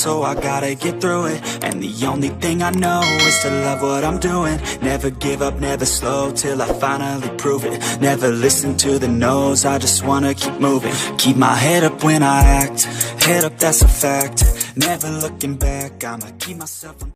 so I gotta get through it. And the only thing I know is to love what I'm doing. Never give up, never slow, till I finally prove it. Never listen to the no's, I just wanna keep moving. Keep my head up when I act, head up, that's a fact. Never looking back, I'ma keep myself on.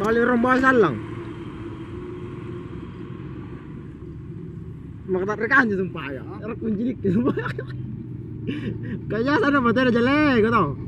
Bali rombasan lang. Makatarekaan dito paya. Erak kunjilik gitu. Kaya sana matera jelek gitu.